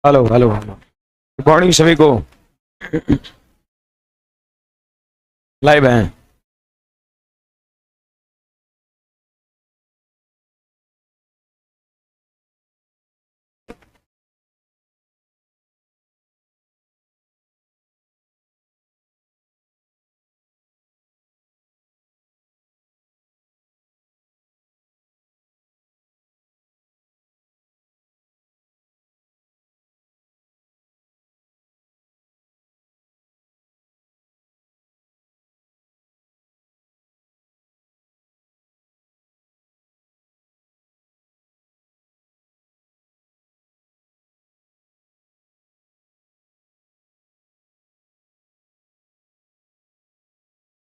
Hello hello hello. Good morning सभी को। Live हैं।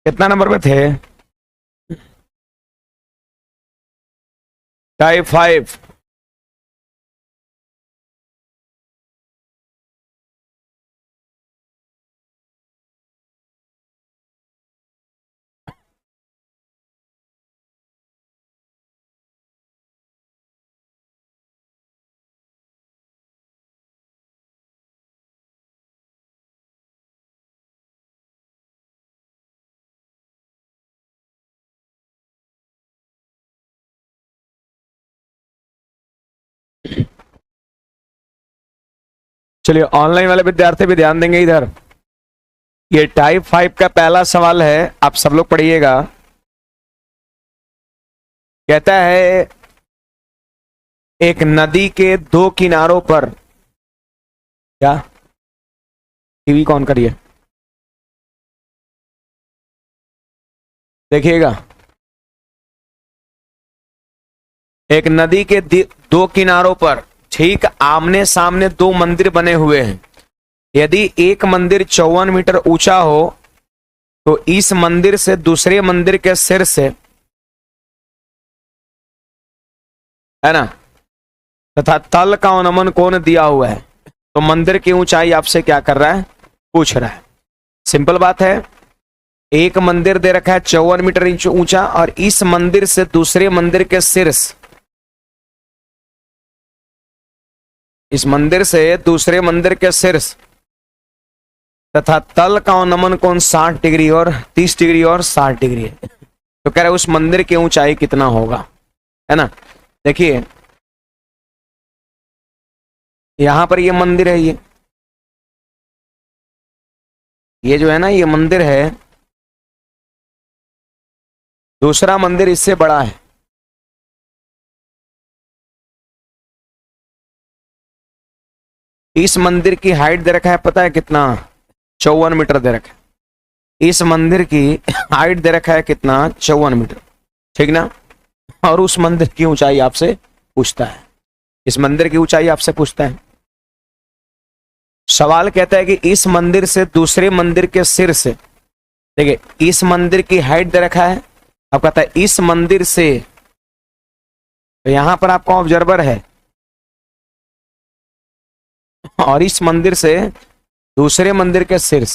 कितना नंबर पे थे? टाइप 5। चलिए, ऑनलाइन वाले विद्यार्थी भी ध्यान देंगे इधर। ये टाइप 5 का पहला सवाल है, आप सब लोग पढ़िएगा। कहता है एक नदी के दो किनारों पर, क्या टीवी ऑन करिए देखिएगा। एक नदी के दो किनारों पर ठीक आमने सामने दो मंदिर बने हुए हैं। यदि एक मंदिर 54 मीटर ऊंचा हो तो इस मंदिर से दूसरे मंदिर के सिर से, है ना, तथा तल का अनुमान कोण दिया हुआ है, तो मंदिर की ऊंचाई आपसे क्या कर रहा है, पूछ रहा है। सिंपल बात है, एक मंदिर दे रखा है 54 मीटर इंच ऊंचा और इस मंदिर से दूसरे मंदिर के शीर्ष, इस मंदिर से दूसरे मंदिर के शीर्ष तथा तल का नमन कोण 60 डिग्री और 30 डिग्री और 60 डिग्री है। तो कह रहे उस मंदिर की ऊंचाई कितना होगा, है ना। देखिए यहां पर ये मंदिर है, ये जो है ना, ये मंदिर है। दूसरा मंदिर इससे बड़ा है। इस मंदिर की हाइट दे रखा है, पता है कितना, 54 मीटर दे रखा है। इस मंदिर की हाइट दे रखा है कितना, 54 मीटर, ठीक ना। और उस मंदिर की ऊंचाई आपसे पूछता है, इस मंदिर की ऊंचाई आपसे पूछता है। सवाल कहता है कि इस मंदिर से दूसरे मंदिर के सिर से, देखिए इस मंदिर की हाइट दे रखा है, अब कहता है इस मंदिर से, तो यहां पर आपका ऑब्जर्वर है, और इस मंदिर से दूसरे मंदिर के शीर्ष,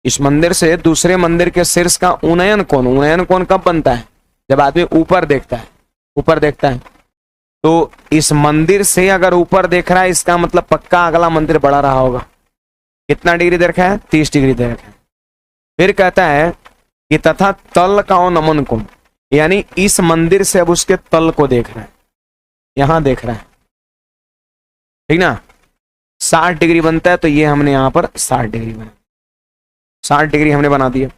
इस मंदिर से दूसरे मंदिर के शीर्ष का उन्नयन कोण, उन्नयन कोण कब बनता है, जब आदमी ऊपर देखता है, ऊपर देखता है। तो इस मंदिर से अगर ऊपर देख रहा है, इसका मतलब पक्का अगला मंदिर बड़ा रहा होगा। कितना डिग्री दे रखा है, 30 डिग्री दे रखा है। फिर कहता है कि तथा तल का नमन कोण, यानी इस मंदिर से अब उसके तल को देख रहा है, यहां देख रहा है, ठीक ना। 60 डिग्री बनता है, तो ये हमने यहां पर 60 डिग्री बना, 60 डिग्री हमने बना दिया।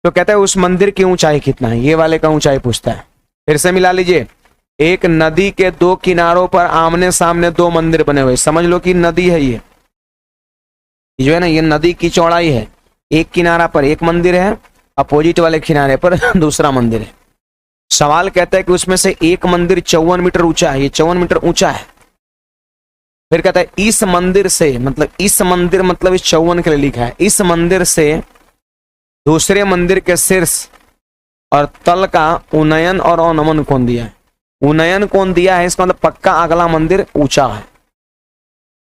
तो कहता है उस मंदिर की ऊंचाई कितना है, ये वाले का ऊंचाई पूछता है। फिर से मिला लीजिए, एक नदी के दो किनारों पर आमने सामने दो मंदिर बने हुए, समझ लो कि नदी है ये जो है ना, ये नदी की चौड़ाई है। एक किनारा पर एक मंदिर है, अपोजिट वाले किनारे पर दूसरा मंदिर है। सवाल कहता है कि उसमें से एक मंदिर 54 मीटर ऊंचा है, ये 54 मीटर ऊंचा है। फिर कहता है इस मंदिर से, मतलब इस मंदिर मतलब इस 54 के लिए लिखा है, इस मंदिर से दूसरे मंदिर के शीर्ष और तल का उन्नयन और अवनमन कोण दिया है। उन्नयन कोण दिया है, इसका मतलब पक्का अगला मंदिर ऊंचा है।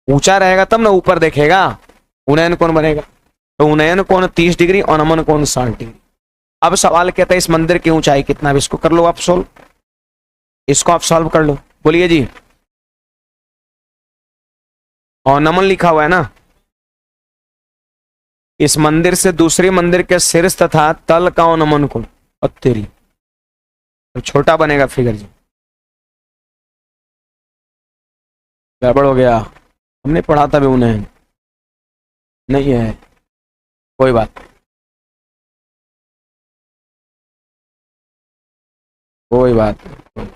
ऊंचा रहेगा तब ना ऊपर देखेगा, उन्नयन कोण बनेगा। तो उन्नयन कोण 30 डिग्री और अवनमन कोण 60 डिग्री। अब सवाल कहता है इस मंदिर की ऊंचाई कितना है, इसको कर लो आप सोल्व, इसको आप सॉल्व कर लो। बोलिए जी। और नमन लिखा हुआ है ना। इस मंदिर से दूसरे मंदिर के शीर्ष तथा तल का नमन कोण, और तेरी तो छोटा बनेगा फिगर जी। गड़बड़ हो गया, हमने पढ़ा था भी उन्हें, नहीं है कोई बात, कोई बात नहीं।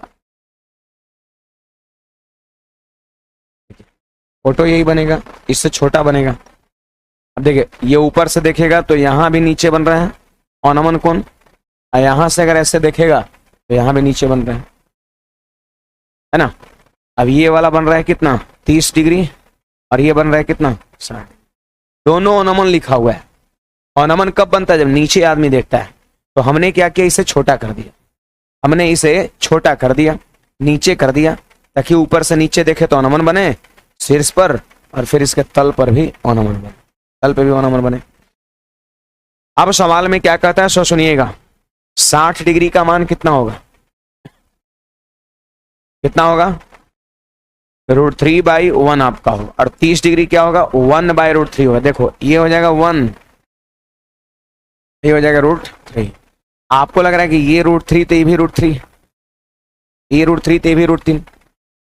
फोटो यही बनेगा, इससे छोटा बनेगा। अब देखिए ये ऊपर से देखेगा तो यहाँ भी नीचे बन रहा है अनमन कोण, और यहाँ से अगर ऐसे देखेगा तो यहाँ भी नीचे बन रहा है ना। अब ये वाला बन रहा है कितना 30 डिग्री, और ये बन रहा है कितना 60। दोनों अनमन लिखा हुआ है। अनमन कब बनता है, जब नीचे आदमी देखता है। तो हमने क्या किया, इसे छोटा कर दिया, हमने इसे छोटा कर दिया, नीचे कर दिया, ताकि ऊपर से नीचे देखे तो अनमन बने शीर्ष पर, और फिर इसके तल पर भी अनमन बने, तल पे भी अनमन बने। अब सवाल में क्या कहता है सो सुनिएगा। 60 डिग्री का मान कितना होगा, कितना होगा √3/1 आपका होगा, और 30 डिग्री क्या होगा 1/√3 होगा। देखो ये हो जाएगा 1, ये हो जाएगा √3। आपको लग रहा है कि ये √3 तो ये भी √3, ये √3 तो ये भी √3,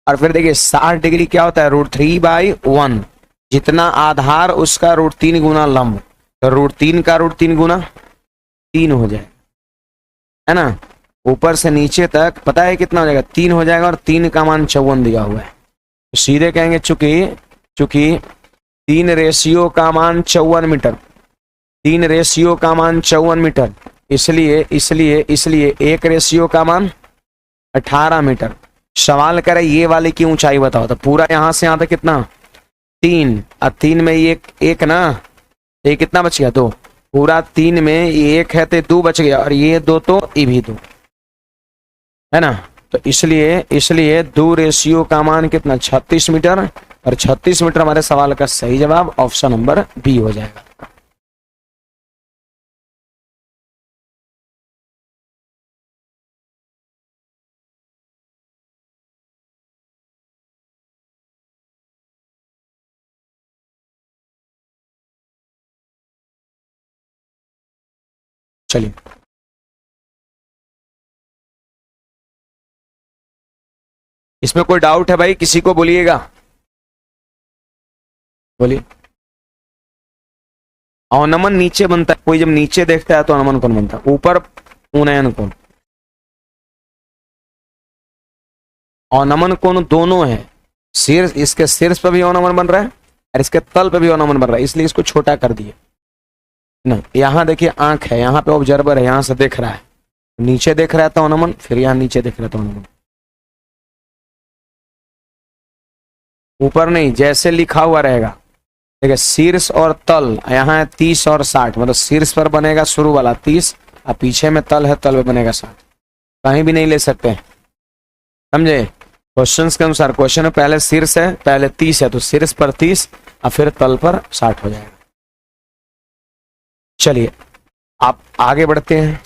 और फिर देखिए 60 डिग्री क्या होता है √3/1, जितना आधार उसका √3 गुना लंब, तो √3 का √3 गुना 3 हो जाएगा, है ना। ऊपर से नीचे तक पता है कितना हो जाएगा 3 हो जाएगा, और 3 का मान 54 दिया हुआ है। तो सीधे कहेंगे चूंकि 3 रेशियो का मान 54 मीटर, 3 रेशियो का मान 54 मीटर, इसलिए 1 रेशियो का मान 18 मीटर। सवाल करे ये वाले की ऊंचाई बताओ, तो पूरा यहां से यहां तक कितना 3, और 3 में ये एक ना, ये कितना बच गया 2, पूरा 3 में ये 1 है तो 2 बच गया, और ये 2 तो ये भी 2 है ना। तो इसलिए 2 रेशियो का मान कितना 36 मीटर, और 36 मीटर हमारे सवाल का सही जवाब ऑप्शन नंबर बी हो जाएगा। चलिए इसमें कोई डाउट है भाई, किसी को बोलिएगा, बोलिए। अवनमन नीचे बनता है, कोई जब नीचे देखता है तो अवनमन कौन बनता है, ऊपर उन्नयन कोण। अवनमन कोण दोनों है, शीर्ष, इसके शीर्ष पर भी अवनमन बन रहा है और इसके तल पे भी अवनमन बन रहा है, इसलिए इसको छोटा कर दिए ना। यहाँ देखिए आंख है, यहाँ पे ऑब्जर्वर है, यहाँ से देख रहा है, नीचे देख रहा है तो अवनमन, फिर यहाँ नीचे देख रहा है तो अवनमन। ऊपर नहीं, जैसे लिखा हुआ रहेगा, देखिए शीर्ष और तल, यहाँ है 30 और 60, मतलब शीर्ष पर बनेगा शुरू वाला 30, और पीछे में तल है, तल में बनेगा 60, कहीं भी नहीं ले सकते, समझे। क्वेश्चंस के अनुसार, क्वेश्चन में पहले शीर्ष है, पहले 30 है, तो शीर्ष पर 30 और फिर तल पर 60 हो जाएगा। चलिए आप आगे बढ़ते हैं।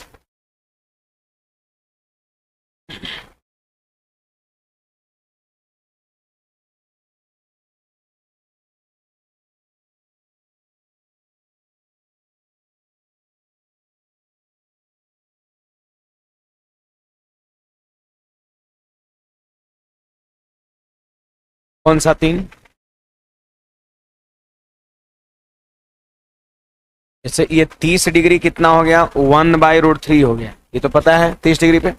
कौन सा 3, जैसे ये 30 डिग्री कितना हो गया 1/√3 हो गया, ये तो पता है 30 डिग्री पे,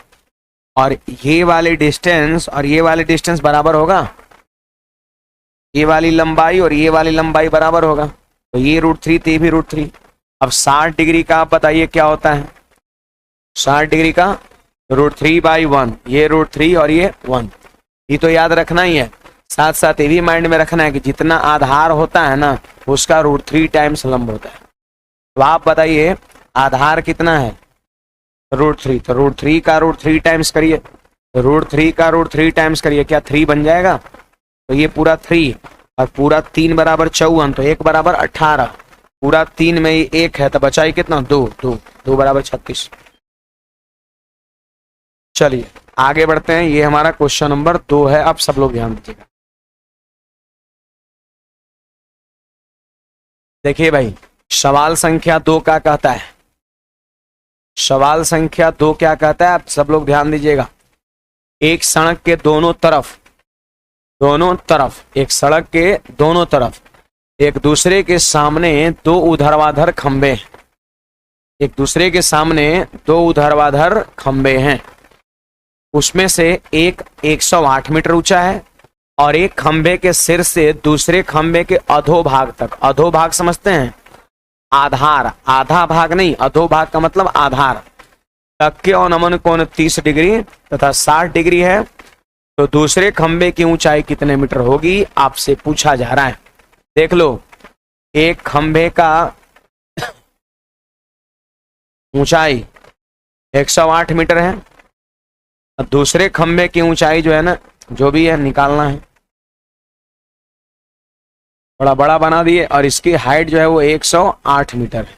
और ये वाले डिस्टेंस और ये वाले डिस्टेंस बराबर होगा, ये वाली लंबाई और ये वाली लंबाई बराबर होगा, तो ये √3 तो ये भी √3। अब 60 डिग्री का आप बताइए क्या होता है, 60 डिग्री का √3/1, ये √3 और ये 1, ये तो याद रखना ही है। साथ साथ ये भी माइंड में रखना है कि जितना आधार होता है ना उसका √3 टाइम्स लंब होता है। तो आप बताइए आधार कितना है √3, तो √3 का √3 टाइम्स करिए, √3 का √3 टाइम्स करिए, क्या 3 बन जाएगा, तो ये पूरा 3 और पूरा 3 बराबर 54, तो 1 बराबर 18, पूरा 3 में 1 है तो बचा ही कितना 2 बराबर 36। चलिए आगे बढ़ते हैं। ये हमारा क्वेश्चन नंबर 2 है। अब सब लोग ध्यान दीजिएगा। देखिए भाई, सवाल संख्या 2 क्या कहता है? सवाल संख्या 2 क्या कहता है? आप सब लोग ध्यान दीजिएगा। एक सड़क के दोनों तरफ एक सड़क के दोनों तरफ एक दूसरे के सामने दो ऊर्ध्वाधर खंबे, एक दूसरे के सामने दो ऊर्ध्वाधर खंबे हैं। उसमें से एक 108 मीटर ऊंचा है और एक खंबे के सिर से दूसरे खंबे के अधोभाग तक, अधोभाग समझते हैं? आधार, आधा भाग नहीं, अधोभाग का मतलब आधार तक के अवनमन कोण 30 डिग्री तथा 60 डिग्री है। तो दूसरे खंबे की ऊंचाई कितने मीटर होगी, आपसे पूछा जा रहा है। देख लो, एक खंबे का ऊंचाई 108 मीटर है और दूसरे खंबे की ऊंचाई जो है ना, जो भी है निकालना है, थोड़ा बड़ा बना दिए, और इसकी हाइट जो है वो 108 मीटर है।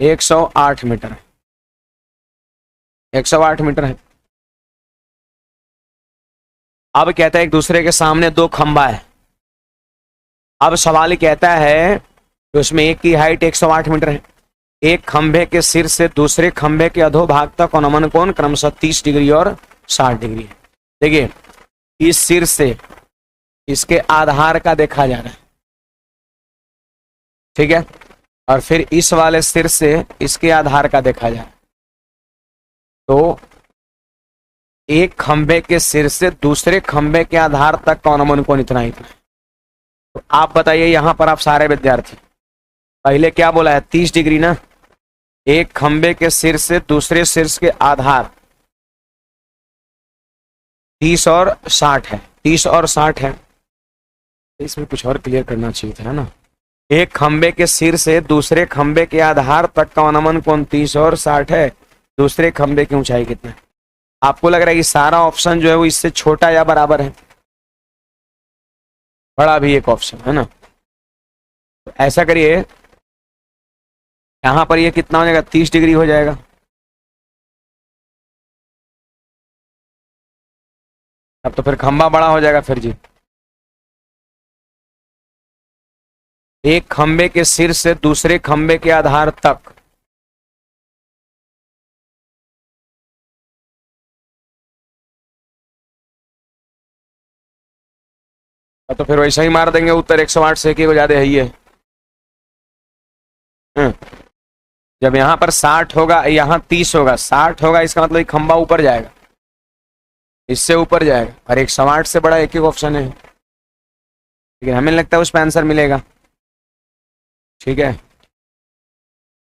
108 मीटर है, 108 मीटर है। अब कहता है एक दूसरे के सामने दो खंबा है। अब सवाल कहता है कि उसमें एक की हाइट 108 मीटर है, एक खंबे के सिर से दूसरे खंबे के अधोभाग तक अनुमान कोण क्रमशः 30 डिग्री और 60 डिग्री है। देखिए, इस सिर से इसके आधार का देखा जा रहा है, ठीक है, और फिर इस वाले सिर से इसके आधार का देखा जा रहा है। तो एक खंबे के सिर से दूसरे खंबे के आधार तक का अनुमान कोण इतना है। तो आप बताइए, यहां पर आप सारे विद्यार्थी, पहले क्या बोला है? 30 डिग्री ना। एक खंबे के सिर से दूसरे सिर के आधार 30 और 60 है, 30 और 60 है। इसमें कुछ और क्लियर करना चाहिए था, है ना? एक खंबे के सिर से दूसरे खंबे के आधार तक का अनुमान कोण 30 और 60 है। दूसरे खंबे की ऊंचाई कितना है? आपको लग रहा है कि सारा ऑप्शन जो है वो इससे छोटा या बराबर है? बड़ा भी एक ऑप्शन है ना। तो ऐसा करिए, यहां पर ये कितना हो जाएगा? 30 डिग्री हो जाएगा। अब तो फिर खंबा बड़ा हो जाएगा फिर जी। एक खंबे के सिर से दूसरे खंबे के आधार तक, तो फिर वैसा ही मार देंगे उत्तर। 108 से एक ज्यादा है ही है। जब यहां पर 60 होगा, यहां 30 होगा, 60 होगा, इसका मतलब खंबा ऊपर जाएगा, इससे ऊपर जाएगा, और 108 से बड़ा एक ही ऑप्शन है। लेकिन हमें लगता है उस पर आंसर मिलेगा, ठीक है,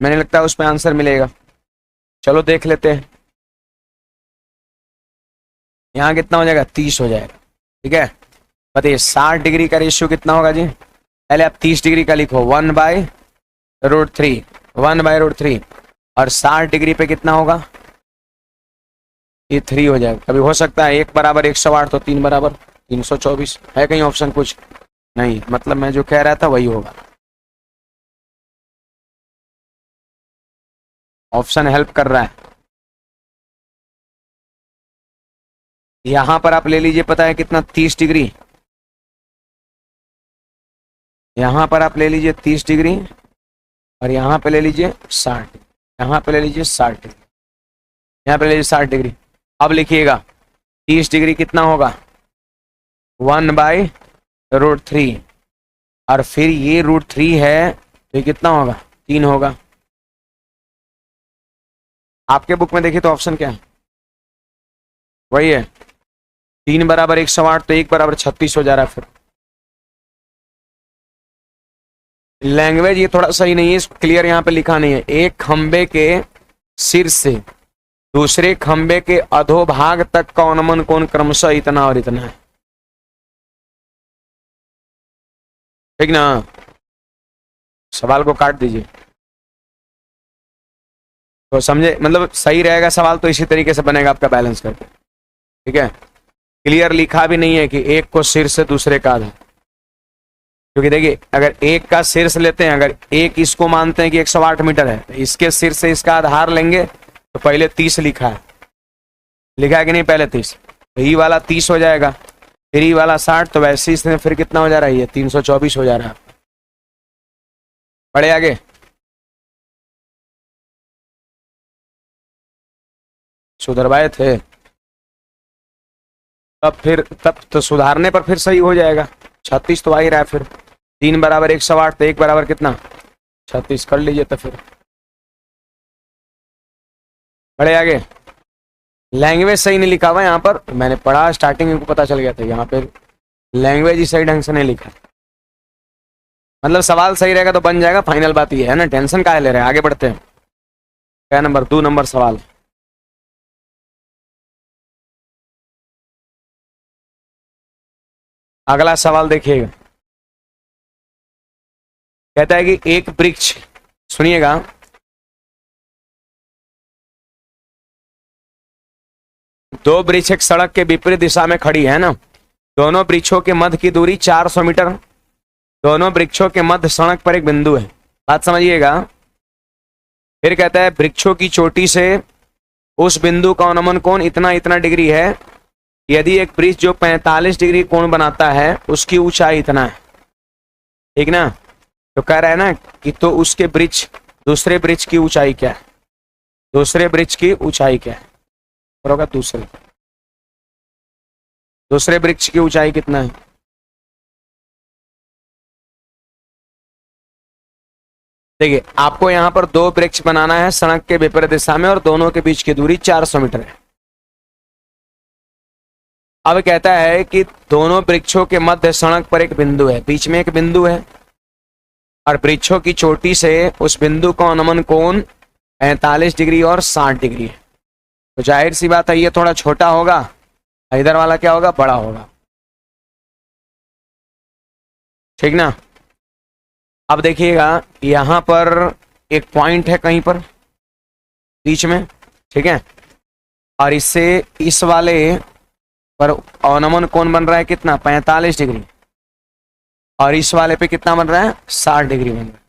मैंने लगता है उस पर आंसर मिलेगा। चलो देख लेते हैं। यहाँ कितना हो जाएगा? 30 हो जाएगा, ठीक है। बताइए 60 डिग्री का रेशियो कितना होगा जी? पहले आप 30 डिग्री का लिखो, 1/√3, 1/√3, और 60 डिग्री पे कितना होगा? ये 3 हो जाएगा। कभी हो सकता है 1 बराबर 108 तो 3 बराबर 324 है कहीं ऑप्शन? कुछ नहीं, मतलब मैं जो कह रहा था वही होगा। ऑप्शन हेल्प कर रहा है। यहां पर आप ले लीजिए, पता है कितना? 30 डिग्री। यहां पर आप ले लीजिए 30 डिग्री, और यहां पे ले लीजिए 60, यहां पे ले लीजिए 60 डिग्री, यहां पे ले लीजिए 60 डिग्री। अब लिखिएगा 30 डिग्री कितना होगा? 1/√3, और फिर ये √3 है तो ये कितना होगा? 3 होगा। आपके बुक में देखिए तो ऑप्शन क्या है? वही है, 3 बराबर 108 तो 1 बराबर 36 हो जा रहा है। फिर लैंग्वेज ये थोड़ा सही नहीं है, क्लियर यहाँ पे लिखा नहीं है। एक खंबे के सिर से दूसरे खंबे के अधोभाग तक का अनुमान कोण क्रमशः इतना और इतना है, ठीक ना? सवाल को काट दीजिए तो समझे, मतलब सही रहेगा सवाल तो इसी तरीके से बनेगा आपका बैलेंस करके, ठीक है। क्लियर लिखा भी नहीं है कि एक को सिर से दूसरे का आधा, क्योंकि देखिए अगर एक का सिर से लेते हैं, अगर एक इसको मानते हैं कि 108 मीटर है, तो इसके सिर से इसका आधार लेंगे तो पहले 30 लिखा है, लिखा है कि नहीं पहले 30, ई वाला 30 हो जाएगा, फिर ई वाला 60, तो वैसे इसमें फिर कितना हो जा रहा है, ये 324 हो जा रहा है। बढ़े आगे, सुधरवाए थे तब तो सुधारने पर फिर सही हो जाएगा। 36 तो आ ही रहा है, फिर 3 बराबर 108, तो 1 बराबर कितना 36 कर लीजिए तो फिर। बढ़े आगे, लैंग्वेज सही नहीं लिखा हुआ यहाँ पर, मैंने पढ़ा स्टार्टिंग में पता चल गया था, यहाँ पे लैंग्वेज ही सही ढंग से नहीं लिखा। मतलब सवाल सही रहेगा तो बन जाएगा, फाइनल बात ये है ना, टेंशन काहे ले रहे हैं, आगे बढ़ते हैं। क्या नंबर 2 नंबर सवाल, अगला सवाल देखिएगा। कहता है कि एक वृक्ष, सुनिएगा, दो वृक्ष एक सड़क के विपरीत दिशा में खड़ी है ना, दोनों वृक्षों के मध्य की दूरी 400 मीटर, दोनों वृक्षों के मध्य सड़क पर एक बिंदु है। बात समझिएगा। फिर कहता है वृक्षों की चोटी से उस बिंदु का अनुमान कोण इतना इतना डिग्री है, यदि एक वृक्ष जो 45 डिग्री कोण बनाता है उसकी ऊंचाई इतना है, ठीक ना। तो कह रहा है ना कि तो उसके वृक्ष, दूसरे वृक्ष की ऊंचाई क्या है, दूसरे वृक्ष की ऊंचाई क्या है, होगा दूसरे वृक्ष की ऊंचाई कितना है। देखिए आपको यहां पर दो वृक्ष बनाना है सड़क के विपरीत दिशा में और दोनों के बीच की दूरी 400 मीटर है। अब कहता है कि दोनों वृक्षों के मध्य सड़क पर एक बिंदु है, बीच में एक बिंदु है, और वृक्षों की चोटी से उस बिंदु का अनुमान कोण 45 डिग्री और 60 डिग्री है। तो जाहिर सी बात है ये थोड़ा छोटा होगा, इधर वाला क्या होगा, बड़ा होगा, ठीक ना। अब देखिएगा यहां पर एक पॉइंट है कहीं पर बीच में, ठीक है, और इससे इस वाले पर अनुमान कोण बन रहा है कितना 45 डिग्री, और इस वाले पे कितना बन रहा है 60 डिग्री बन रहा है।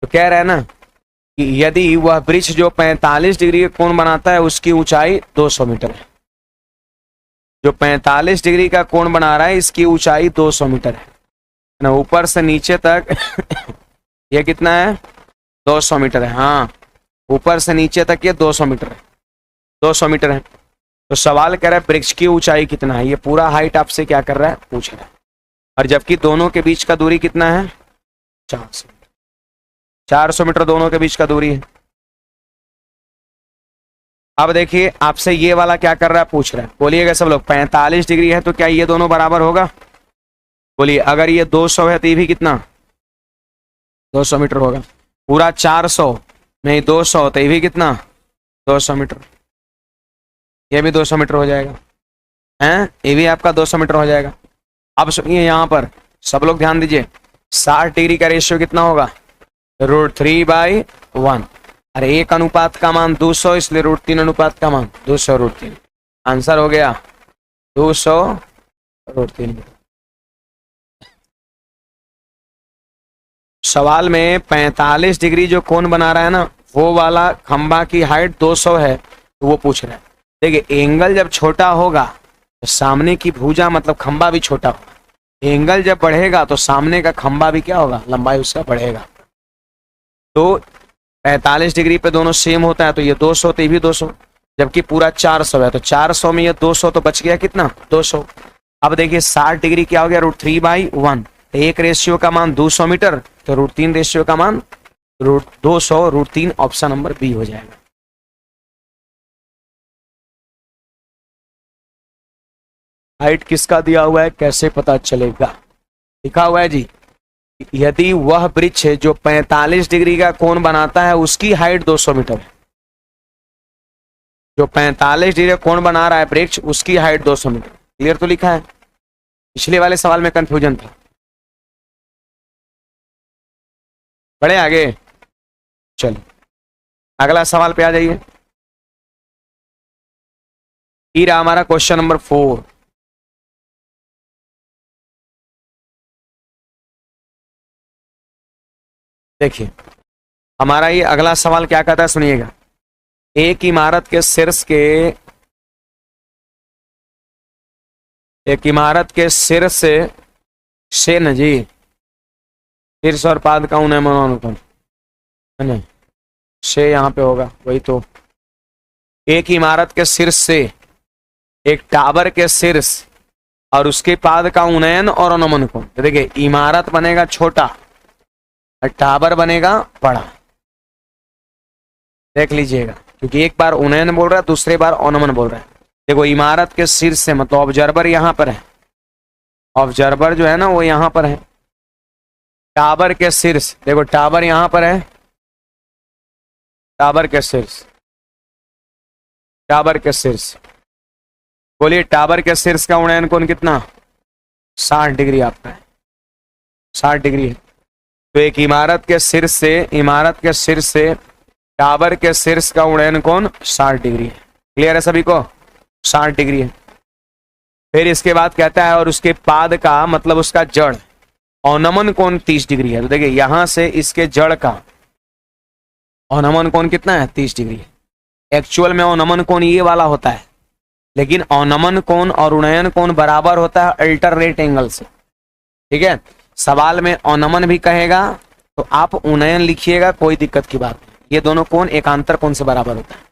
तो कह रहा है ना कि यदि वह वृक्ष जो 45 डिग्री का कोण बनाता है उसकी ऊंचाई 200 मीटर है, जो 45 डिग्री का कोण बना रहा है इसकी ऊंचाई 200 मीटर है ना, ऊपर से नीचे तक ये कितना है 200 मीटर है। हाँ, ऊपर से नीचे तक ये 200 मीटर है, 200 मीटर है। तो सवाल कर रहा है वृक्ष की ऊंचाई कितना है, ये पूरा हाइट आपसे क्या कर रहा है, पूछ रहा है, और जबकि दोनों के बीच का दूरी कितना है 400 मीटर दोनों के बीच का दूरी है। अब देखिए आपसे ये वाला क्या कर रहा है, पूछ रहा है, बोलिएगा सब लोग 45 डिग्री है तो क्या ये दोनों बराबर होगा, बोलिए। अगर ये 200 है तो ये भी कितना 200 मीटर होगा, पूरा 400 नहीं 200 तो ये भी कितना 200 मीटर, ये भी 200 मीटर हो जाएगा, हैं, ये भी आपका 200 मीटर हो जाएगा। अब सुनिए यहाँ पर सब लोग ध्यान दीजिए, 60 डिग्री का रेशियो कितना होगा, √3/1, अरे एक अनुपात का मान 200 इसलिए √3 अनुपात का मान 200 √3, आंसर हो गया 200 √3। सवाल में 45 डिग्री जो कोण बना रहा है ना वो वाला खंबा की हाइट 200 है, तो वो पूछ रहा है। देखिए एंगल जब छोटा होगा तो सामने की भुजा मतलब खंबा भी छोटा होगा, एंगल जब बढ़ेगा तो सामने का खंबा भी क्या होगा, लंबाई उसका बढ़ेगा। तो 45 डिग्री पे दोनों सेम होता है, तो ये 200 तो ये भी 200, जबकि पूरा 400 है, तो 400 में ये 200 तो बच गया कितना 200। अब देखिए 60 डिग्री क्या हो गया √3/1, एक रेशियो का मान 200 मीटर, तो √3 रेशियो का मान 200 √3, ऑप्शन नंबर बी हो जाएगा। हाइट किसका दिया हुआ है कैसे पता चलेगा, लिखा हुआ है जी, यदि वह वृक्ष जो 45 डिग्री का कोण बनाता है उसकी हाइट 200 मीटर है, जो 45 डिग्री का कोण बना रहा है वृक्ष उसकी हाइट 200 मीटर, क्लियर तो लिखा है, पिछले वाले सवाल में कंफ्यूजन था। बढ़े आगे, चलो अगला सवाल पे आ जाइए। ये रहा हमारा क्वेश्चन नंबर 4। देखिए हमारा ये अगला सवाल क्या कहता है, सुनिएगा। एक इमारत के शीर्ष के एक इमारत के सिर से न जी, शीर्ष और पाद का उन्नयन अनुकोण है ना, से यहाँ पे होगा वही तो। एक इमारत के शीर्ष से, एक टावर के शीर्ष और उसके पाद का उन्नयन और अवनमन कोण। तो देखिए इमारत बनेगा छोटा और टावर बनेगा बड़ा, देख लीजिएगा, क्योंकि एक बार उन्नयन बोल रहा है, दूसरे बार अवनमन बोल रहा है। देखो इमारत के शीर्ष से मतलब ऑब्जर्वर यहां पर है, ऑब्जर्वर जो है ना वो यहां पर है। टावर के शीर्ष, देखो टावर यहां पर है, टावर के शीर्ष, टावर के शीर्ष, बोलिए टावर के शीर्ष का उन्नयन कोण कितना? 60 डिग्री आपका है, 60 डिग्री है। तो एक इमारत के शीर्ष से, इमारत के शीर्ष से टावर के शीर्ष का उन्नयन कोण 60 डिग्री है। क्लियर है सभी को? 60 डिग्री है। फिर इसके बाद कहता है और उसके पाद का मतलब उसका जड़ अवनमन कोण 30 डिग्री है। तो देखिए यहां से इसके जड़ का अवनमन कोण कितना है? 30 डिग्री है। एक्चुअल में अवनमन कोण ये वाला होता है, लेकिन अवनमन कोण और उन्नयन कोण बराबर होता है अल्टरनेट एंगल से। ठीक है, सवाल में अवनमन भी कहेगा तो आप उन्नयन लिखिएगा, कोई दिक्कत की बात नहीं। ये दोनों कोण एकांतर कोण से बराबर होता है।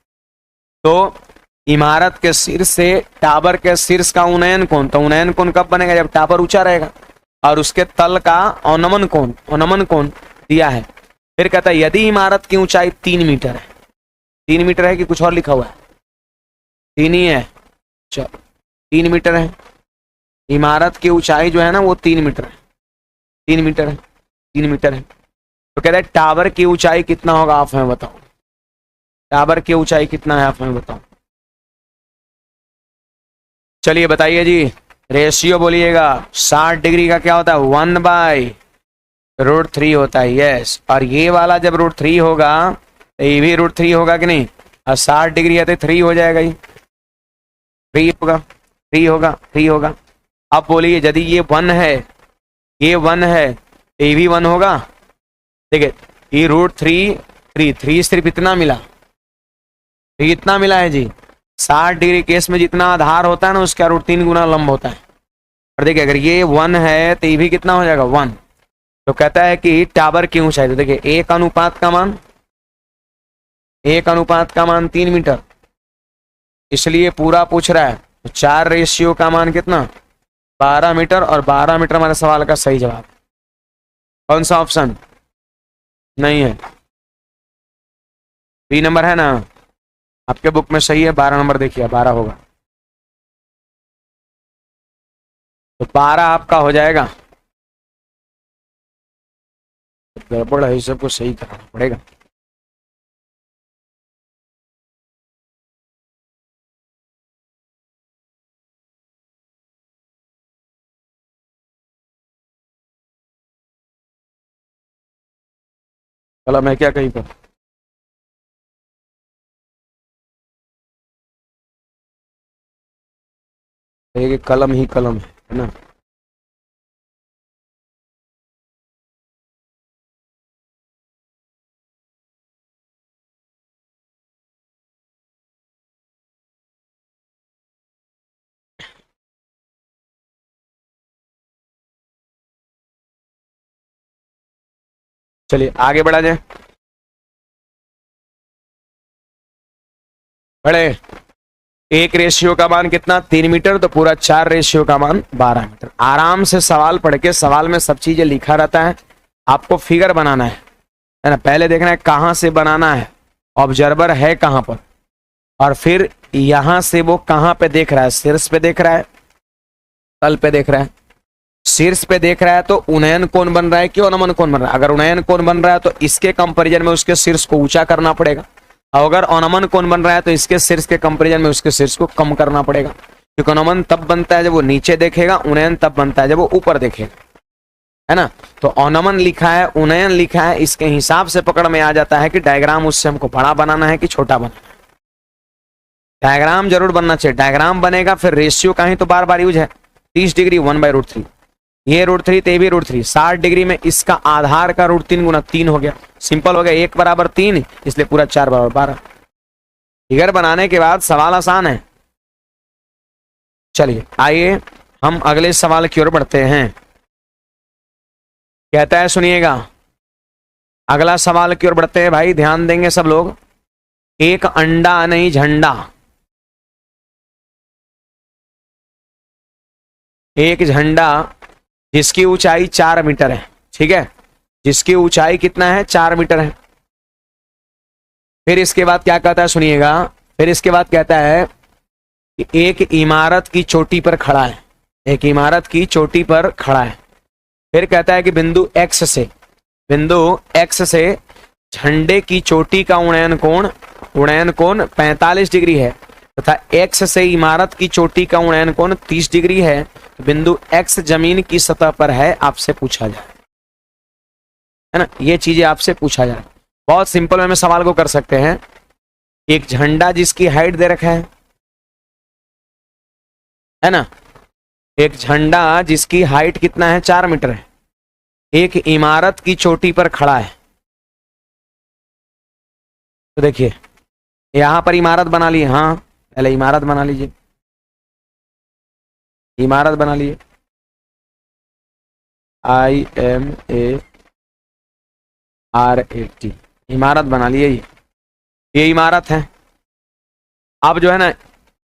तो इमारत के शीर्ष से टावर के शीर्ष का उन्नयन कोण, तो उन्नयन कोण कब बनेगा? जब टावर ऊंचा रहेगा। और उसके तल का अवनमन कोण, अवनमन कोण दिया है। फिर कहता है यदि इमारत की ऊंचाई 3 मीटर है, 3 मीटर है कि कुछ और लिखा हुआ है? 3 ही है, चलो 3 मीटर है। इमारत की ऊंचाई जो है ना वो 3 मीटर है, 3 मीटर है, 3 मीटर है। तो कहता है टावर की ऊंचाई कितना होगा, आप हमें बताओ। टावर की ऊंचाई कितना है, आप हमें बताओ। चलिए बताइए जी, रेशियो बोलिएगा। 60 डिग्री का क्या होता है? 1/√3 होता है। यस, और ये वाला जब √3 होगा तो ये भी √3 होगा कि नहीं? और 60 डिग्री है तो 3 हो जाएगा, ही 3 होगा, 3 होगा, 3 होगा। अब बोलिए यदि ये 1 है, ये 1 है, ये भी 1 होगा। देखिए ये √3, 3 सिर्फ इतना मिला, तो इतना मिला है जी। 60 डिग्री केस में जितना आधार होता है ना उसका √3 गुना लंब होता है। और देखिए अगर ये 1 है तो ये भी कितना हो जाएगा? 1। तो कहता है कि टावर की ऊंचाई, तो देखिए 1 अनुपात का मान, 1 अनुपात का मान 3 मीटर, इसलिए पूरा पूछ रहा है। तो 4 रेशियो का मान कितना? 12 मीटर। और 12 मीटर हमारे सवाल का सही जवाब। कौन सा ऑप्शन? नहीं है, बी नंबर है ना आपके बुक में, सही है। 12 नंबर देखिए, 12 होगा। तो 12 आपका हो जाएगा। गड़बड़ है, सबको सही करना पड़ेगा। कलम है क्या कहीं पर? एक कलम ही कलम है ना। चलिए आगे बढ़ा जाए। बड़े एक रेशियो का मान कितना? 3 मीटर। तो पूरा 4 रेशियो का मान 12 मीटर। आराम से सवाल पढ़ के, सवाल में सब चीजें लिखा रहता है, आपको फिगर बनाना है ना। पहले देखना है कहां से बनाना है, ऑब्जर्वर है कहां पर, और फिर यहां से वो कहां पे देख रहा है? शीर्ष पे देख रहा है, तल पे देख रहा है। शीर्ष पे देख रहा है तो उन्नयन कोण बन रहा है कि अवनमन कोण बन रहा है? अगर उन्नयन कोण बन रहा है तो इसके कंपैरिजन में उसके शीर्ष को ऊंचा करना पड़ेगा। और अगर अवनमन कोण बन रहा है तो इसके शीर्ष के कंपैरिजन में उसके शीर्ष को कम करना पड़ेगा। क्योंकि अवनमन तब बनता है जब वो नीचे देखेगा, उन्नयन तब बनता है जब वो ऊपर देखेगा, है ना। तो अवनमन लिखा है, उन्नयन लिखा है, इसके हिसाब से पकड़ में आ जाता है कि डायग्राम उससे हमको बड़ा बनाना है कि छोटा बनाना है। डायग्राम जरूर बनना चाहिए। डायग्राम बनेगा फिर रेशियो का ही तो बार बार यूज है। 30 डिग्री 1/√3, ये √3 ते भी √3। 60 डिग्री में इसका आधार का √3 गुना 3 हो गया। सिंपल हो गया, 1 बराबर 3, इसलिए पूरा 4 बराबर 12। फिगर बनाने के बाद सवाल आसान है। चलिए आइए हम अगले सवाल की ओर बढ़ते हैं। कहता है, सुनिएगा, अगला सवाल की ओर बढ़ते हैं भाई, ध्यान देंगे सब लोग। एक अंडा नहीं झंडा, एक झंडा जिसकी ऊंचाई 4 मीटर है, ठीक है, जिसकी ऊंचाई कितना है, 4 मीटर है। फिर इसके बाद क्या कहता है, सुनिएगा, फिर इसके बाद कहता है कि एक इमारत की चोटी पर खड़ा है, एक इमारत की चोटी पर खड़ा है। फिर कहता है कि बिंदु एक्स से झंडे की चोटी का उन्नयन कोण 45 डिग्री है तथा एक्स से इमारत की चोटी का उन्नयन कोण 30 डिग्री है। तो बिंदु एक्स जमीन की सतह पर है, आपसे पूछा जाए, है ना, ये चीजें आपसे पूछा जाए। बहुत सिंपल वे में सवाल को कर सकते हैं। एक झंडा जिसकी हाइट दे रखा है ना, एक झंडा जिसकी हाइट कितना है, 4 मीटर है, एक इमारत की चोटी पर खड़ा है। तो देखिए यहां पर इमारत बना ली, हाँ पहले इमारत बना लीजिए, इमारत बना लिए, IMARAT, इमारत बना लिए। ये इमारत है। अब जो है ना,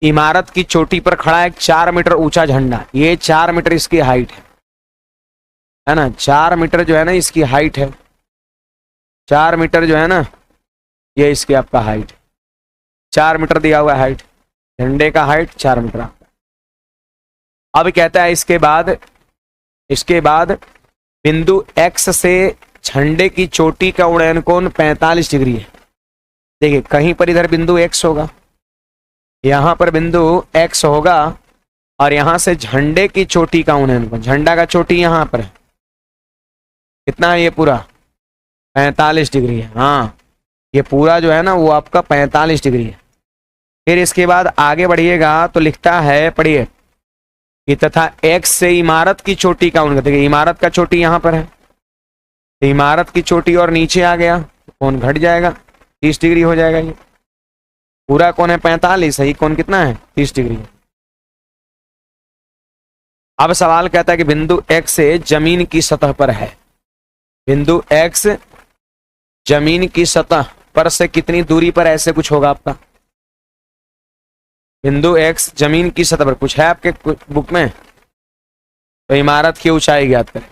इमारत की चोटी पर खड़ा है 4 मीटर ऊंचा झंडा, ये 4 मीटर इसकी हाइट है ना, 4 मीटर जो है ना इसकी हाइट है, 4 मीटर जो है ना ये इसकी आपका हाइट, 4 मीटर दिया हुआ है हाइट, झंडे का हाइट 4 मीटर। अब कहता है इसके बाद बिंदु एक्स से झंडे की चोटी का उन्नयन कोण 45 डिग्री है। देखिए कहीं पर इधर बिंदु एक्स होगा, यहां पर बिंदु एक्स होगा, और यहां से झंडे की चोटी का उन्नयन कोण, झंडा का चोटी यहां पर है, कितना है ये पूरा, 45 डिग्री है। हाँ ये पूरा जो है ना वो आपका 45 डिग्री है। फिर इसके बाद आगे बढ़िएगा तो लिखता है, पढ़िए, कि तथा एक्स से इमारत की चोटी का उन्नयन, देखिए इमारत का चोटी यहां पर है, तो इमारत की चोटी और नीचे आ गया, कोण घट जाएगा, 30 डिग्री हो जाएगा। ये पूरा कोण है 45, सही कोण कितना है, 30 डिग्री। अब सवाल कहता है कि बिंदु एक्स से जमीन की सतह पर है, बिंदु एक्स जमीन की सतह पर से कितनी दूरी पर, ऐसे कुछ होगा आपका। बिंदु एक्स जमीन की सतह पर कुछ है आपके बुक में, तो इमारत की ऊंचाई ज्ञात करें।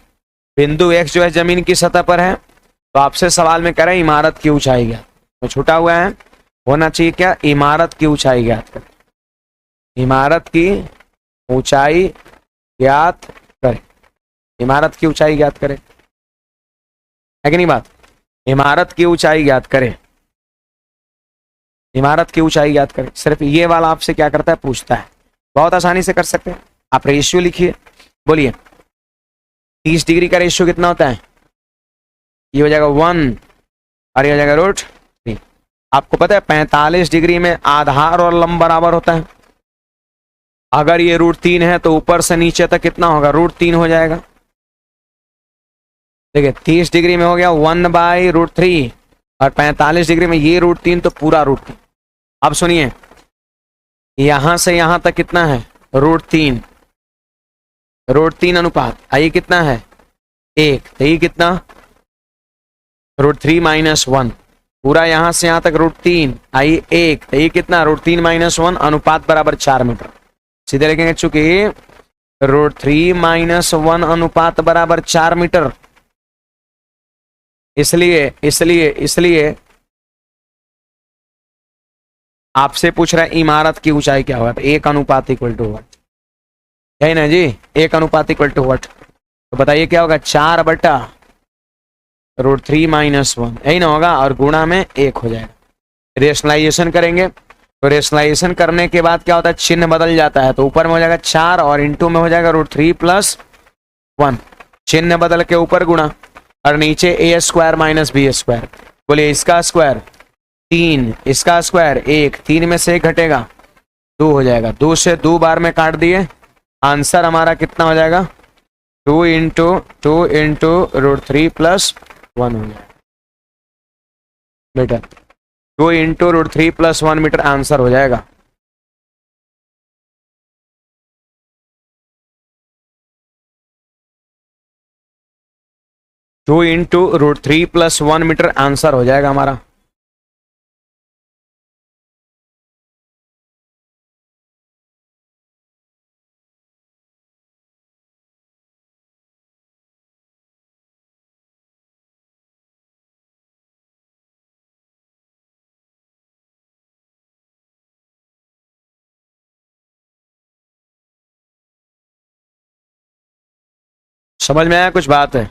बिंदु एक्स जो है जमीन की सतह पर है, तो आपसे सवाल में करें इमारत की ऊंचाई ज्ञात, तो छूटा हुआ है, होना चाहिए क्या, इमारत की ऊंचाई ज्ञात करें, इमारत की ऊंचाई ज्ञात करें, इमारत की ऊंचाई ज्ञात करें, है कि नहीं बात, इमारत की ऊंचाई ज्ञात करें, इमारत की ऊंचाई ज्ञात करें। सिर्फ ये वाला आपसे क्या करता है, पूछता है। बहुत आसानी से कर सकते हैं। आप रेशियो लिखिए, बोलिए 30 डिग्री का रेशियो कितना होता है, ये हो जाएगा 1 और ये हो जाएगा √3। आपको पता है 45 डिग्री में आधार और लंब बराबर होता है। अगर ये √3 है तो ऊपर से नीचे तक कितना होगा, √3 हो जाएगा। देखिए 30 डिग्री में हो गया 1/√3 और 45 डिग्री में ये √3, तो पूरा √3। अब सुनिए यहां से यहां तक कितना है, √3, √3 अनुपात, आइए कितना है 1, तो ये कितना √3 - 1, पूरा यहां से यहां तक √3, आइए 1, तो ये कितना √3 - 1 अनुपात बराबर 4 मीटर। सीधे लिखेंगे चूंकि √3 - 1 अनुपात बराबर 4 मीटर, इसलिए आपसे पूछ रहा है इमारत की ऊंचाई क्या होगा, तो 1 अनुपात इक्वल टू व्हाट, यही ना जी, 1 अनुपात इक्वल टू व्हाट, तो बताइए क्या होगा, 4/√3 - 1, यही ना होगा, और गुणा में 1 हो जाएगा। रेशनलाइजेशन करेंगे तो रेशनलाइजेशन करने के बाद क्या होता है, चिन्ह बदल जाता है, तो ऊपर में हो जाएगा 4 और इंटू में हो जाएगा √3 + 1, चिन्ह बदल के ऊपर गुणा और नीचे a² - b²। बोलिए इसका स्क्वायर 3, इसका स्क्वायर 1, 3 में से 1 घटेगा 2 हो जाएगा, 2 से 2 बार में काट दिए, आंसर हमारा कितना हो जाएगा, 2 × 2 × √3 + 1 हो जाएगा मीटर, 2 × √3 + 1 मीटर आंसर हो जाएगा। 2 × √3 + 1 मीटर आंसर हो जाएगा हमारा। समझ में आया कुछ बात है?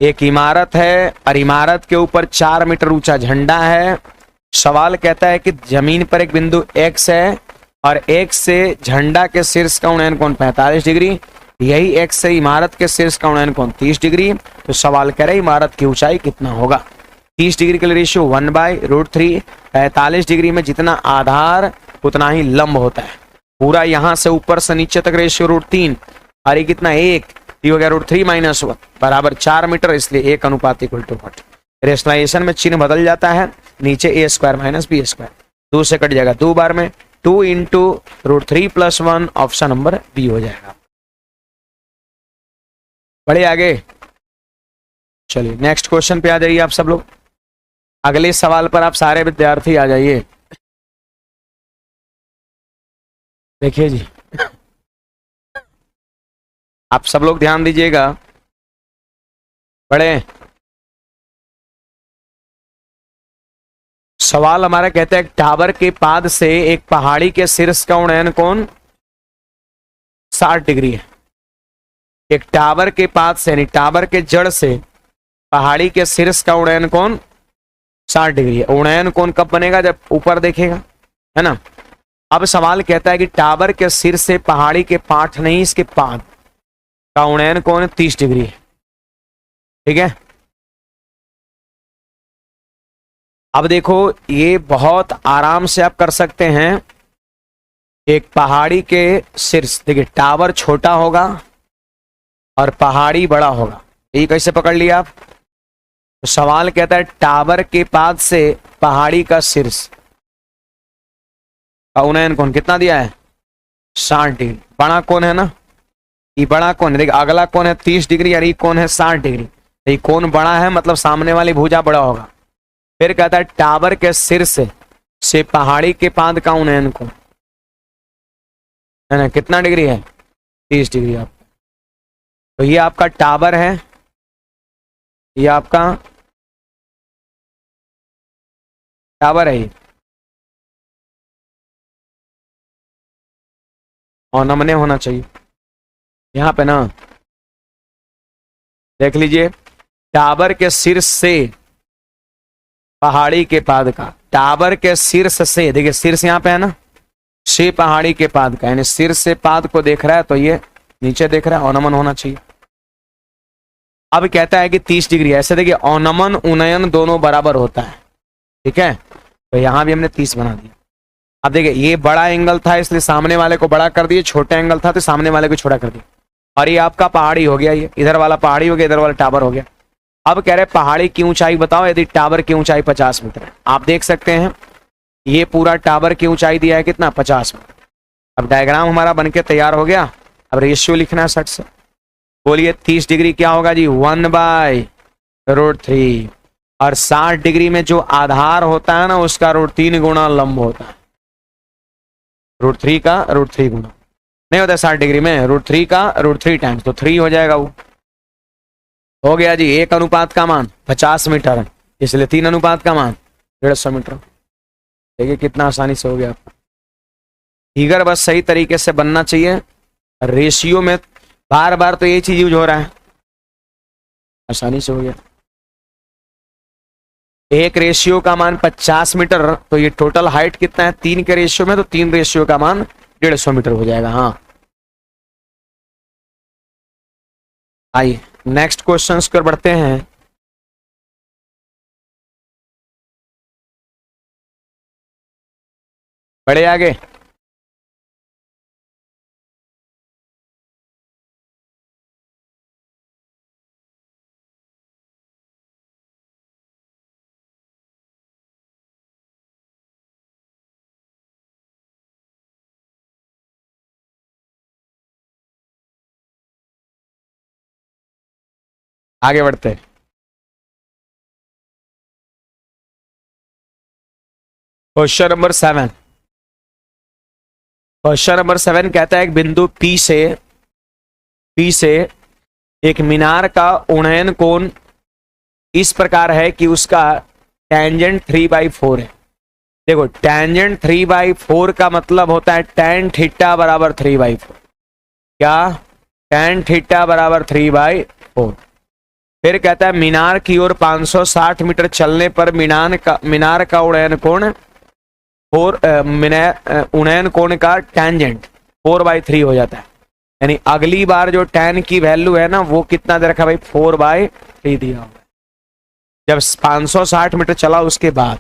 एक इमारत है और इमारत के ऊपर 4 मीटर ऊंचा झंडा है। सवाल कहता है कि जमीन पर एक बिंदु x है और x से झंडा के शीर्ष का उन्नयन कोण 45 डिग्री, यही x से इमारत के शीर्ष का उन्नयन कोण 30 डिग्री। तो सवाल कह रहे इमारत की ऊंचाई कितना होगा। 30 डिग्री के लिए रेशियो 1/√3। 45 डिग्री में जितना आधार उतना ही लंब होता है। पूरा यहां से ऊपर से नीचे तक रेशियो √3 और ये कितना 1, ये हो गया √3 - 1 बराबर 4 मीटर, इसलिए 1:1 रेशनलाइजेशन में चिन्ह बदल जाता है, नीचे a² - b², 2 से कट जाएगा 2 बार में। 2 × √3 + 1 ऑप्शन नंबर बी हो जाएगा। बढ़े आगे, चलिए नेक्स्ट क्वेश्चन पे आ जाइए आप सब लोग। अगले सवाल पर आप सारे विद्यार्थी आ जाइए। देखिए जी, आप सब लोग ध्यान दीजिएगा। बड़े सवाल हमारा कहता है टावर के पाद से एक पहाड़ी के शीर्ष का उन्नयन कोण 60 डिग्री है। एक टावर के पाद से यानी टावर के जड़ से पहाड़ी के शीर्ष का उन्नयन कोण 60 डिग्री है। उन्नयन कोण कब बनेगा? जब ऊपर देखेगा, है ना। अब सवाल कहता है कि टावर के सिर से पहाड़ी के पाठ नहीं, इसके पाद का उन्नयन कोण 30 डिग्री है। ठीक है, अब देखो ये बहुत आराम से आप कर सकते हैं। एक पहाड़ी के शीर्ष, देखिए टावर छोटा होगा और पहाड़ी बड़ा होगा, ये कैसे पकड़ लिया आप? तो सवाल कहता है टावर के पाद से पहाड़ी का शीर्ष का उन्नयन कोण कितना दिया है? 60 डिग्री। बड़ा कोण है ना, ये बड़ा कोण है। देखिए अगला कोण है 30 डिग्री और ये कोण है 60 डिग्री। ये कोण बड़ा है मतलब सामने वाली भुजा बड़ा होगा। फिर कहता है टावर के शीर्ष से पहाड़ी के पाद का उन्नयन कोण है ना, कितना डिग्री है? 30 डिग्री। आप तो ये आपका टावर है, ये आपका टावर है, और नमने होना चाहिए यहाँ पे ना। देख लीजिए टावर के शीर्ष से पहाड़ी के पाद का, टावर के शीर्ष से, देखिए शीर्ष यहाँ पे है ना, से पहाड़ी के पाद का, यानी शीर्ष से पाद को देख रहा है तो ये नीचे देख रहा है, अवनमन होना चाहिए। अब कहता है कि 30 डिग्री, ऐसे देखिए अवनमन उन्नयन दोनों बराबर होता है। ठीक है, तो यहां भी हमने 30 बना दिया। अब देखिए ये बड़ा एंगल था इसलिए सामने वाले को बड़ा कर दिए, छोटा एंगल था तो सामने वाले को छोटा कर दिया। और ये आपका पहाड़ी हो गया, ये इधर वाला पहाड़ी हो गया, इधर वाला टावर हो गया। अब कह रहे पहाड़ी की ऊंचाई बताओ यदि टावर की ऊंचाई 50 मीटर है। आप देख सकते हैं ये पूरा टावर की ऊंचाई दिया है कितना? 50 मीटर। अब डायग्राम हमारा बनके तैयार हो गया। अब रेशियो लिखना है 60 से। बोलिए 30 डिग्री क्या होगा जी? 1/√3। और 60 डिग्री में जो आधार होता है ना उसका √3 गुना लंब होता है। √3 का √3 गुना नहीं होता है 60 डिग्री में, √3 का √3 टाइम्स, तो 3 हो जाएगा। वो हो गया जी। 1 अनुपात का मान 50 मीटर, इसलिए 3 अनुपात का मान 150 मीटर। देखिए कितना आसानी से हो गया। फिगर बस सही तरीके से बनना चाहिए। रेशियो में बार बार तो ये चीज यूज हो रहा है, आसानी से हो गया। एक रेशियो का मान 50 मीटर, तो ये टोटल हाइट कितना है 3 के रेशियो में, तो 3 रेशियो का मान 150 मीटर हो जाएगा। हाँ आइए नेक्स्ट क्वेश्चन पर बढ़ते हैं। बढ़े आगे। आगे बढ़ते हैं। Question number 7। क्वेश्चन नंबर 7 कहता है एक बिंदु पी से एक मीनार का उन्नयन कोण इस प्रकार है कि उसका टेंजेंट 3/4 है। देखो टेंजेंट 3/4 का मतलब होता है tan थीटा बराबर 3/4। क्या? tan थीटा बराबर 3/4। फिर कहता है मीनार की ओर 560 मीटर चलने पर मीनार का उन्नयन कोण उन्नयन कोण का टेंजेंट 4/3 हो जाता है। यानी अगली बार जो tan की वैल्यू है ना वो कितना दे रखा भाई? 4/3 दिया हुआ है जब 560 मीटर चला उसके बाद।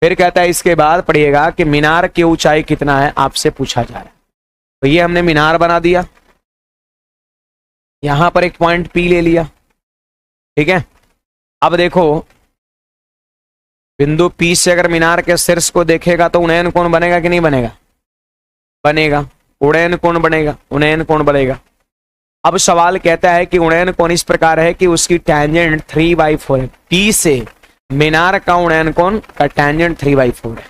फिर कहता है इसके बाद पढ़िएगा कि मीनार की ऊंचाई कितना है, आपसे पूछा जा रहा है। तो ये हमने मीनार बना दिया, यहां पर एक पॉइंट पी ले लिया, ठीक है। अब देखो बिंदु पी से अगर मीनार के शीर्ष को देखेगा तो उन्नयन कोण बनेगा कि नहीं बनेगा? बनेगा। उन्नयन कोण बनेगा, उन्नयन कोण बनेगा। अब सवाल कहता है कि उन्नयन कोण इस प्रकार है कि उसकी टेंजेंट 3/4 है। पी से मीनार का उन्नयन कोण का टेंजेंट 3/4 है।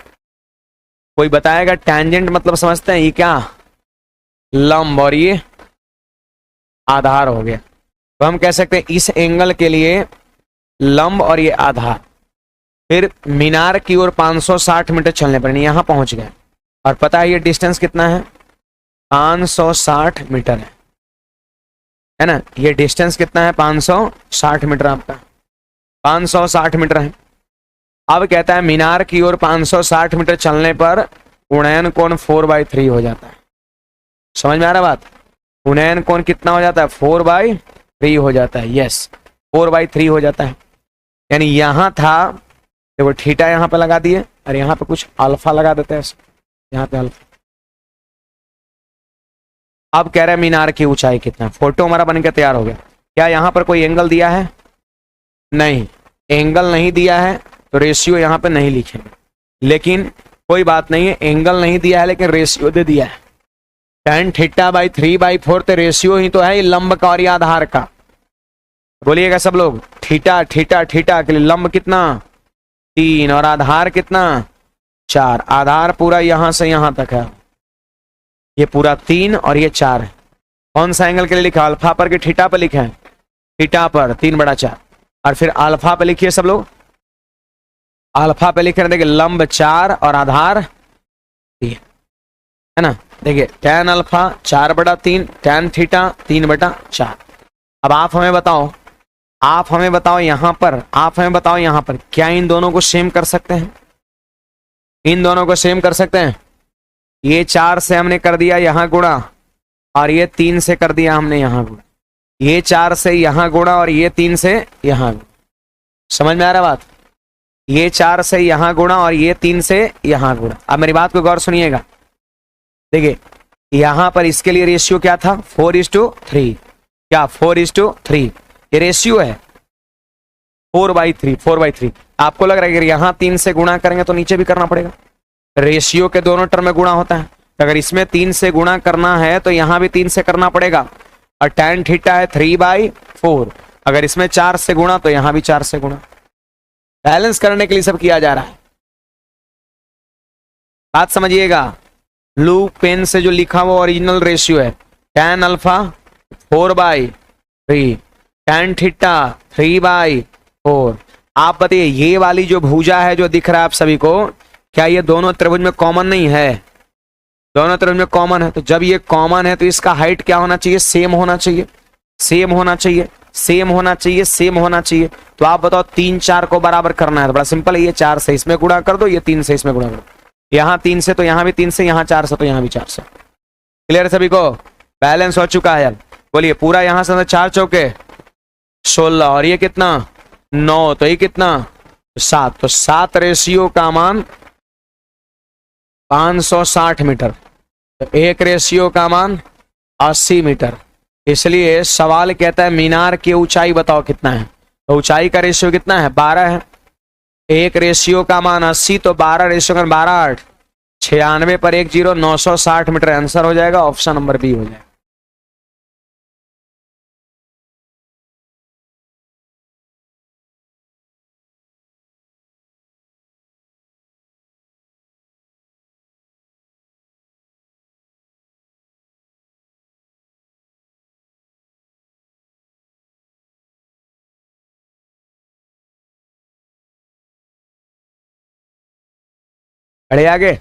कोई बताएगा टेंजेंट मतलब समझते हैं? ये क्या? लंब, और ये आधार हो गया। तो हम कह सकते हैं इस एंगल के लिए लंब और ये आधार। फिर मीनार की ओर 560 मीटर चलने पर यहां पहुंच गए और पता है ये डिस्टेंस कितना है? 560 मीटर है ना। ये डिस्टेंस कितना है? 560 मीटर। आपका 560 मीटर है। अब कहता है मीनार की ओर 560 मीटर चलने पर उन्नयन कोण 4/3 हो जाता है। समझ में आ रहा बात? उन्नयन कोण कितना हो जाता है? 4/3 हो जाता है। यस, 4/3 हो जाता है। यानी यहां था, देखो थीटा यहां पे लगा दिए और यहां पे कुछ अल्फा लगा देते हैं, यहां पे अल्फा। अब कह रहे हैं मीनार की ऊंचाई कितना है। फोटो हमारा बनकर तैयार हो गया। क्या यहां पर कोई एंगल दिया है? नहीं, एंगल नहीं दिया है तो रेशियो यहां पे नहीं लिखेंगे, लेकिन कोई बात नहीं है। एंगल नहीं दिया है लेकिन रेशियो दे दिया है। tan थीटा बाई 3/4 तो रेशियो ही तो है, ये लंब का और ये आधार का। बोलिएगा सब लोग, थीटा थीटा थीटा के लिए लंब कितना? 3 और आधार कितना? 4। आधार पूरा यहां से यहां तक है, ये पूरा 3 और ये 4 है। कौन सा एंगल के लिए लिखा? अल्फा पर कि थीटा पर लिखा है? थीटा पर 3/4। और फिर अल्फा पे लिखिए सब लोग, अल्फा पे लिख रहे देखिए लंब 4 और आधार 3 है ना। देखिए tan अल्फा 4/3, tan थीटा 3/4। अब आप हमें बताओ, आप हमें बताओ यहां पर क्या इन दोनों को सेम कर सकते हैं? इन दोनों को सेम कर सकते हैं। ये 4 से हमने कर दिया यहां गुणा और ये 3 से कर दिया हमने यहां गुणा। ये 4 से यहां गुणा और ये 3 से यहां गुणा। समझ में आ रहा बात? ये 4 से यहां गुणा और ये 3 से यहां गुणा। अब मेरी बात को गौर सुनिएगा। देखिए यहां पर इसके लिए रेशियो क्या था? 4:3। क्या? 4:3 ये रेशियो है। 4/3। आपको लग रहा है कि यहां 3 से गुणा करेंगे तो नीचे भी करना पड़ेगा? रेशियो के दोनों टर्म में गुणा होता है, तो अगर इसमें 3 से गुणा करना है तो यहां भी 3 से करना पड़ेगा। और tan थीटा है 3/4। अगर इसमें 4 से गुणा तो यहां भी 4 से गुणा। बैलेंस करने के लिए सब किया जा रहा है। बात समझिएगा। ब्लू पेन से जो लिखा हुआ ओरिजिनल रेशियो है tan अल्फा 4/3, tan थीटा 3/4। आप बताइए ये वाली जो भुजा है जो दिख रहा है आप सभी को, क्या ये दोनों त्रिभुज में कॉमन नहीं है? दोनों त्रिभुज में कॉमन है, तो जब ये कॉमन है तो इसका हाइट क्या होना चाहिए? सेम होना चाहिए, सेम होना चाहिए, सेम होना चाहिए, सेम होना चाहिए। तो आप बताओ 3 4 को बराबर करना है तो बड़ा सिंपल है, ये 4 से इसमें गुणा कर दो, ये 3 से इसमें गुणा कर दो। यहां 3 से तो यहां भी 3 से, यहां 4 से तो यहां भी 4 से। क्लियर सभी को? बैलेंस हो चुका है यार। बोलिए पूरा यहां से 4 चौके 16 और ये कितना? 9, तो ये कितना? 7। तो 7 रेशियो का मान 560 मीटर, तो 1 रेशियो का मान 80 मीटर। इसलिए सवाल कहता है मीनार की ऊंचाई बताओ कितना है। तो ऊंचाई का रेशियो कितना है? 12 है। 1 रेशियो का मान 80, तो 12 रेशियो का 12 8 96 पर 1 0 960 मीटर आंसर हो जाएगा। ऑप्शन नंबर बी हो जाएगा। बढ़े आगे।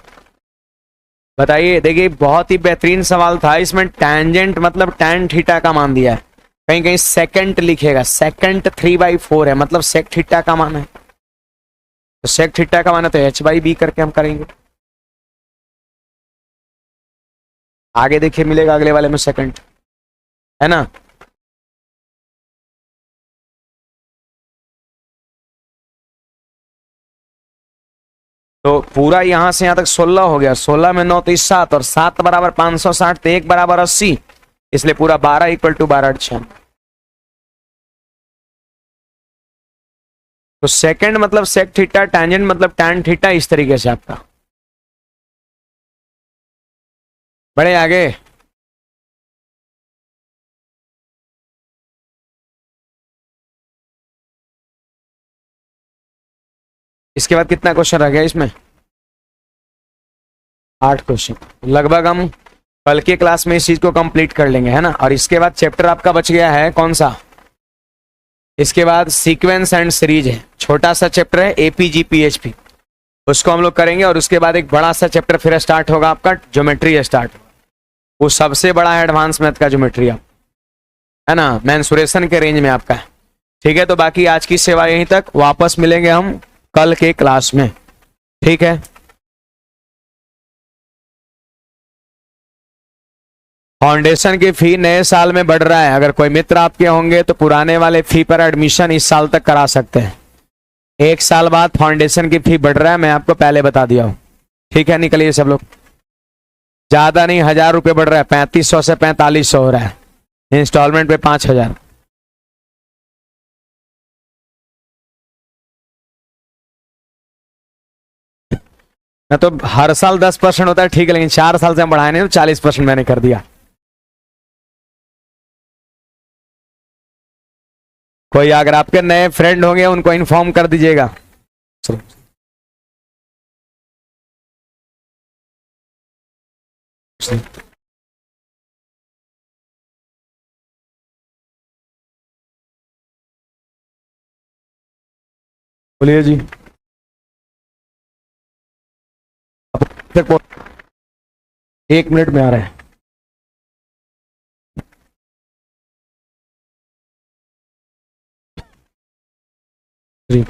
बताइए, देखिए बहुत ही बेहतरीन सवाल था। इसमें टेंजेंट मतलब tan थीटा का मान दिया है, कहीं कहीं सेकेंट लिखेगा, सेकेंट 3/4 है, मतलब सेक थीटा का मान है, तो सेक थीटा का मान है तो h/b करके हम करेंगे। आगे देखिए मिलेगा अगले वाले में सेकंड, है ना। तो पूरा यहां से यहां तक 16 हो गया, 16 में 9 तो 7, और 7 बराबर 560, तो 1 बराबर 80, इसलिए पूरा 12 इक्वल टू 12 6। तो सेकंड मतलब सेक थीटा, टेंजेंट मतलब tan थीटा, इस तरीके से आपका। बढ़े आगे। इसके बाद कितना क्वेश्चन रह गया इसमें? 8 क्वेश्चन। लगभग हम कल के क्लास में इस चीज को कंप्लीट कर लेंगे, है ना। और इसके बाद चैप्टर आपका बच गया है कौन सा? इसके बाद सीक्वेंस एंड सीरीज है, छोटा सा चैप्टर है APGPHP, उसको हम लोग करेंगे। और उसके बाद एक बड़ा सा चैप्टर फिर स्टार्ट होगा आपका, ज्योमेट्री स्टार्ट, वो सबसे बड़ा है एडवांस मैथ का ज्योमेट्री, आप है ना, मेंसुरेशन के रेंज में आपका है। ठीक है, तो बाकी आज की सेवा यहीं तक, वापस मिलेंगे हम कल के क्लास में, ठीक है। फाउंडेशन की फी नए साल में बढ़ रहा है, अगर कोई मित्र आपके होंगे तो पुराने वाले फी पर एडमिशन इस साल तक करा सकते हैं। 1 साल बाद फाउंडेशन की फी बढ़ रहा है, मैं आपको पहले बता दिया हूं, ठीक है। निकलिए सब लोग, ज्यादा नहीं, 1000 रुपये बढ़ रहा है, 3500 से 4500 हो रहा है, इंस्टॉलमेंट पे 5000। मैं तो हर साल 10% होता है, ठीक है, लेकिन 4 साल से हम बढ़ाए नहीं, तो 40% मैंने कर दिया। कोई अगर आपके नए फ्रेंड होंगे उनको इन्फॉर्म कर दीजिएगा। चलो बोलिए जी। देखो 1 मिनट में आ रहे हैं जी।